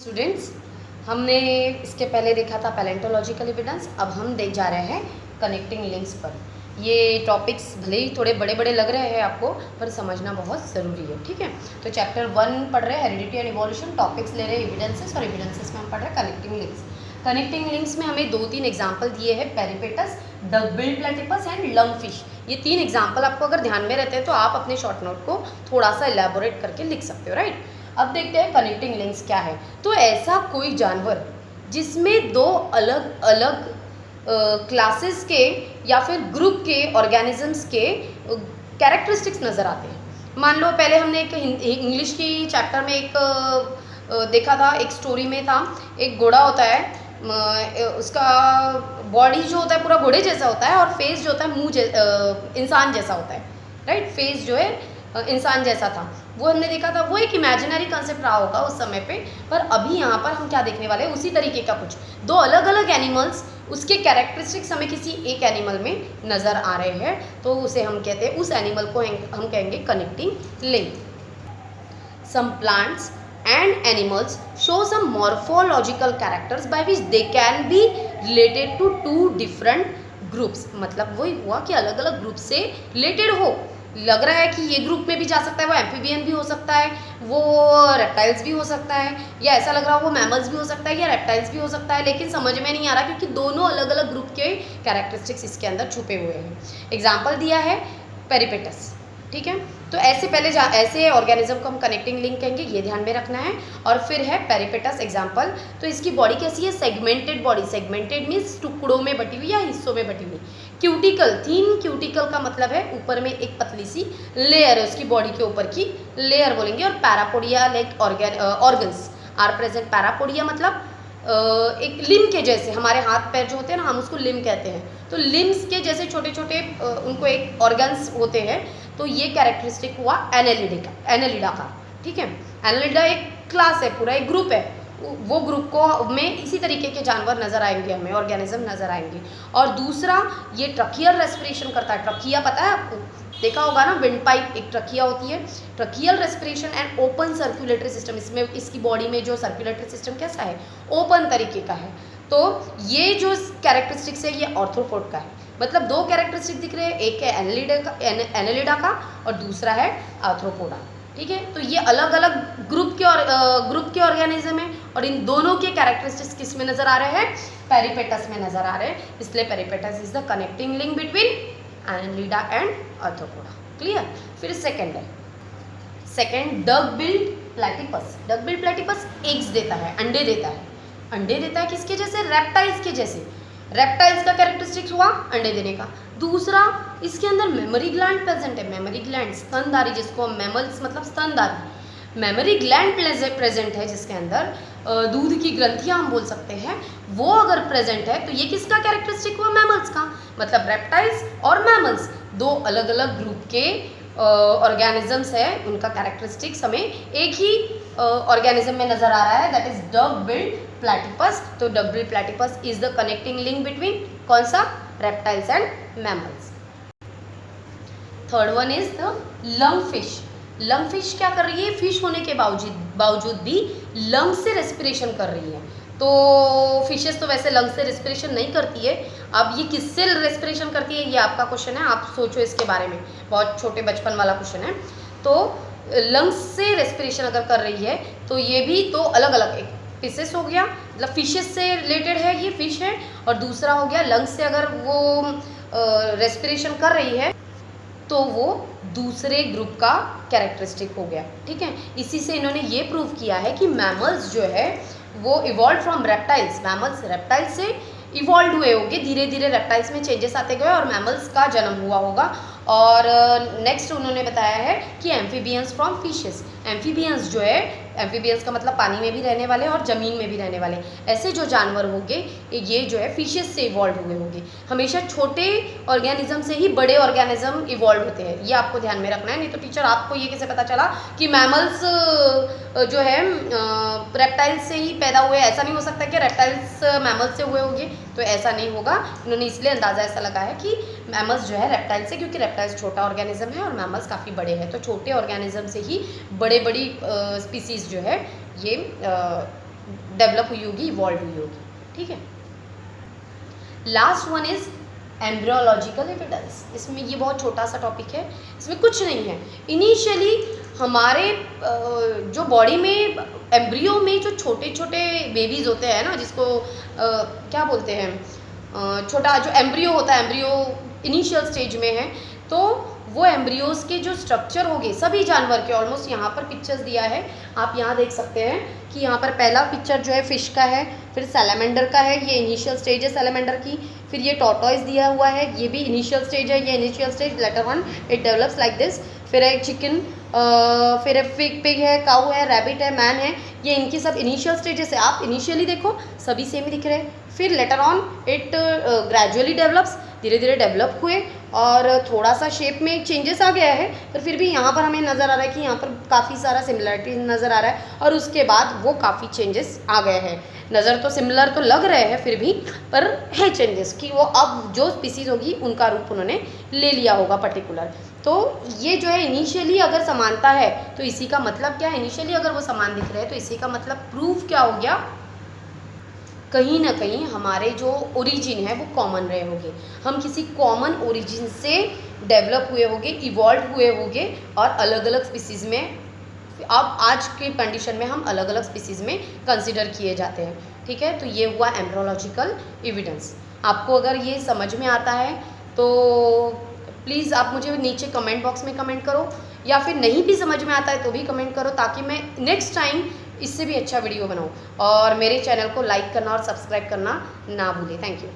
Students, हमने इसके पहले देखा था पैलेंटोलॉजिकल एविडेंस। अब हम देख जा रहे हैं कनेक्टिंग लिंक्स पर। ये टॉपिक्स भले ही थोड़े बड़े बड़े लग रहे हैं आपको, पर समझना बहुत ज़रूरी है। ठीक है, तो चैप्टर 1 पढ़ रहे हैं हेरिडिटी एंड इवोल्यूशन, टॉपिक्स ले रहे हैं एविडेंसेस, और एविडेंसेस में हम पढ़ रहे हैं कनेक्टिंग लिंक्स। कनेक्टिंग लिंक्स में हमें 2-3 एग्जाम्पल दिए हैं, पेरिपेटस, डक-बिल्ड प्लेटिपस एंड लंगफिश। ये 3 एग्जाम्पल आपको अगर ध्यान में रहते हैं तो आप अपने शॉर्ट नोट को थोड़ा सा एलैबोरेट करके लिख सकते हो, राइट। अब देखते हैं कनेक्टिंग लिंक्स क्या है। तो ऐसा कोई जानवर जिसमें 2 अलग अलग क्लासेस के या फिर ग्रुप के ऑर्गेनिजम्स के कैरेक्टरिस्टिक्स नज़र आते हैं। मान लो पहले हमने एक इंग्लिश की चैप्टर में एक देखा था, एक स्टोरी में था, एक घोड़ा होता है, उसका बॉडी जो होता है पूरा घोड़े जैसा होता है, और फेस जो होता है मुंह इंसान जैसा होता है, राइट। फेस जो है इंसान जैसा था, वो हमने देखा था। वो एक इमेजिनरी कंसेप्ट रहा होगा उस समय पे, पर अभी यहाँ पर हम क्या देखने वाले हैं, उसी तरीके का कुछ 2 अलग अलग एनिमल्स, उसके कैरेक्टरिस्टिक्स हमें किसी एक एनिमल में नज़र आ रहे हैं, तो उसे हम कहते हैं, उस एनिमल को हम कहेंगे connecting link. Some plants and animals show some morphological characters by which they can be related to 2 different groups। मतलब वही हुआ कि अलग अलग ग्रुप से रिलेटेड हो। लग रहा है कि ये ग्रुप में भी जा सकता है, वो एम्फीबियन भी हो सकता है, वो रेप्टाइल्स भी हो सकता है, या ऐसा लग रहा है वो मैमल्स भी हो सकता है, या रेप्टाइल्स भी हो सकता है, लेकिन समझ में नहीं आ रहा क्योंकि दोनों अलग अलग ग्रुप के कैरेक्टरिस्टिक्स इसके अंदर छुपे हुए हैं। एग्जाम्पल दिया है पेरिपेटस, ठीक है। तो ऐसे पहले ऐसे ऑर्गेनिज्म को हम कनेक्टिंग लिंक कहेंगे, ये ध्यान में रखना है। और फिर है पेरिपेटस एग्जाम्पल। तो इसकी बॉडी कैसी है, सेगमेंटेड बॉडी। सेगमेंटेड मीन्स टुकड़ों में बटी हुई या हिस्सों में बटी हुई। क्यूटिकल, थीन क्यूटिकल का मतलब है ऊपर में एक पतली सी लेयर है, उसकी बॉडी के ऊपर की लेयर बोलेंगे। और parapodia like organs are present. Parapodia मतलब एक लिम्ब के जैसे, हमारे हाथ पैर जो होते हैं ना, हम उसको लिम्ब कहते हैं, तो लिम्ब्स के जैसे छोटे छोटे उनको एक ऑर्गन्स होते हैं। तो ये कैरेक्टरिस्टिक हुआ एनेलिडा का, ठीक है। एनेलिडा एक क्लास है, पूरा एक ग्रुप है, वो ग्रुप को में इसी तरीके के जानवर नज़र आएंगे, हमें ऑर्गेनिज्म नज़र आएंगे। और दूसरा ये ट्रकियल रेस्पिरेशन करता है। ट्रकिया पता है आपको, देखा होगा ना, विंड पाइप एक ट्रकिया होती है। Tracheal respiration and open circulatory system, इसमें इसकी बॉडी में जो सर्कुलेटरी सिस्टम कैसा है, ओपन तरीके का है। तो ये जो कैरेक्टरिस्टिक्स है ये आर्थ्रोपोड का है। मतलब 2 कैरेक्टरिस्टिक दिख रहे हैं, एक है एनेलिडा का और दूसरा है आर्थ्रोपोडा, ठीक है। तो ये अलग अलग ग्रुप के ऑर्गेनिज्म है, और इन दोनों के कैरेक्टरिस्टिक्स किस में नज़र आ रहे हैं, पेरिपेटस में नज़र आ रहे हैं। इसलिए peripatus is the connecting link between annelida and arthropoda. Clear. फिर सेकंड है, second duck billed platypus. Duck billed platypus eggs देता है, अंडे देता है। अंडे देता है किसके जैसे, रेप्टाइल्स के जैसे। रेप्टाइल्स का कैरेक्टरिस्टिक्स हुआ अंडे देने का। दूसरा, इसके अंदर मेमोरी ग्लैंड प्रेजेंट है। मेमोरी ग्लैंड, स्तनधारी, जिसको मैमल्स मतलब स्तनधारी। मेमोरी ग्लैंड प्रेजेंट है, जिसके अंदर दूध की ग्रंथियां हम बोल सकते हैं, वो अगर प्रेजेंट है तो ये किसका कैरेक्टरिस्टिक हुआ, मैमल्स का। मतलब रेप्टाइल्स और मैमल्स 2 अलग अलग ग्रुप के ऑर्गेनिजम्स है, उनका कैरेक्टरिस्टिक्स हमें एक ही ऑर्गेनिज्म में नजर आ रहा है, दैट इज डक-बिल्ड प्लेटिपस। तो duck-build platypus is the connecting link between कौन सा, reptiles and mammals. Third one is the lungfish. Lungfish क्या कर रही है, फिश होने के बावजूद भी लंग से रेस्पिरेशन कर रही है। तो फिशेस तो वैसे लंग से रेस्पिरेशन नहीं करती है। अब ये किससे रेस्पिरेशन करती है, ये आपका क्वेश्चन है, आप सोचो इसके बारे में, बहुत छोटे बचपन वाला क्वेश्चन है। तो लंग्स से रेस्पिरेशन अगर कर रही है तो ये भी 2 अलग अलग, एक फिशेस हो गया, मतलब फिशेस से रिलेटेड है, ये फिश है, और दूसरा हो गया लंग्स से अगर वो रेस्पिरेशन कर रही है तो वो दूसरे ग्रुप का कैरेक्टरिस्टिक हो गया, ठीक है। इसी से इन्होंने ये प्रूव किया है कि मैमल्स जो है वो evolve from reptiles. Mammals reptiles से इवॉल्व हुए होंगे, धीरे धीरे रेप्टाइल्स में चेंजेस आते गए और मैमल्स का जन्म हुआ होगा। और नेक्स्ट उन्होंने बताया है कि एम्फीबियंस फ्रॉम फिशेस। एम्फीबियंस जो है, एम्फीबियंस का मतलब पानी में भी रहने वाले और ज़मीन में भी रहने वाले, ऐसे जो जानवर होंगे ये जो है फिशेस से इवॉल्व हुए होंगे। हमेशा छोटे ऑर्गेनिज्म से ही बड़े ऑर्गेनिज्म इवॉल्व होते हैं, ये आपको ध्यान में रखना है। नहीं तो टीचर आपको ये कैसे पता चला कि मैमल्स जो है रेप्टाइल्स से ही पैदा हुए, ऐसा नहीं हो सकता कि रेप्टाइल्स मैमल्स से हुए होंगे, तो ऐसा नहीं होगा। इन्होंने इसलिए अंदाज़ा ऐसा लगा है कि मैमल्स जो है रेप्टाइल से, क्योंकि रेप्टाइल्स छोटा ऑर्गेनिज्म है और मैमल्स काफ़ी बड़े हैं, तो छोटे ऑर्गेनिज्म से ही बड़ी स्पीसीज जो है ये डेवलप हुई होगी, इवॉल्व हुई होगी, ठीक है। Last one is embryological evidence. इसमें ये बहुत छोटा सा टॉपिक है, इसमें कुछ नहीं है। इनिशियली हमारे जो बॉडी में एम्ब्रियो में जो छोटे छोटे बेबीज़ होते हैं ना, जिसको क्या बोलते हैं, छोटा जो एम्ब्रियो होता है, एम्ब्रियो इनिशियल स्टेज में है, तो वो एम्ब्रियोज के जो स्ट्रक्चर होंगे सभी जानवर के, ऑलमोस्ट यहाँ पर पिक्चर्स दिया है, आप यहाँ देख सकते हैं कि यहाँ पर पहला पिक्चर जो है फिश का है, फिर सैलामेंडर का है, ये इनिशियल स्टेज है सैलामेंडर की, फिर ये टॉर्टोइस दिया हुआ है, ये भी इनिशियल स्टेज है, ये initial stage, later on it develops like this. फिर है चिकन, फिर पिग है, काऊ है, रैबिट है, मैन है, ये इनकी सब इनिशियल स्टेजेस है। आप इनिशियली देखो सभी सेम ही दिख रहे हैं, फिर later on it gradually develops, धीरे धीरे डेवलप हुए और थोड़ा सा शेप में चेंजेस आ गया है, पर फिर भी यहाँ पर हमें नज़र आ रहा है कि यहाँ पर काफ़ी सारा सिमिलरिटी नज़र आ रहा है, और उसके बाद वो काफ़ी चेंजेस आ गए हैं। नज़र तो सिमिलर तो लग रहे हैं फिर भी, पर है चेंजेस कि वो अब जो स्पीसीज़ होगी उनका रूप उन्होंने ले लिया होगा पर्टिकुलर। तो ये जो है इनिशियली अगर समानता है तो इसी का मतलब क्या है, इनिशियली अगर वो समान दिख रहे हैं तो इसी का मतलब प्रूफ क्या हो गया, कहीं ना कहीं हमारे जो ओरिजिन है वो कॉमन रहे होंगे, हम किसी कॉमन ओरिजिन से डेवलप हुए होंगे, इवॉल्व हुए होंगे, और अलग अलग स्पीसीज़ में अब आज के कंडीशन में हम अलग अलग स्पीसीज़ में कंसिडर किए जाते हैं, ठीक है। तो ये हुआ एम्ब्रियोलॉजिकल एविडेंस। आपको अगर ये समझ में आता है तो प्लीज़ आप मुझे नीचे कमेंट बॉक्स में कमेंट करो, या फिर नहीं भी समझ में आता है तो भी कमेंट करो, ताकि मैं नेक्स्ट टाइम इससे भी अच्छा वीडियो बनाऊँ। और मेरे चैनल को लाइक करना और सब्सक्राइब करना ना भूलें। Thank you.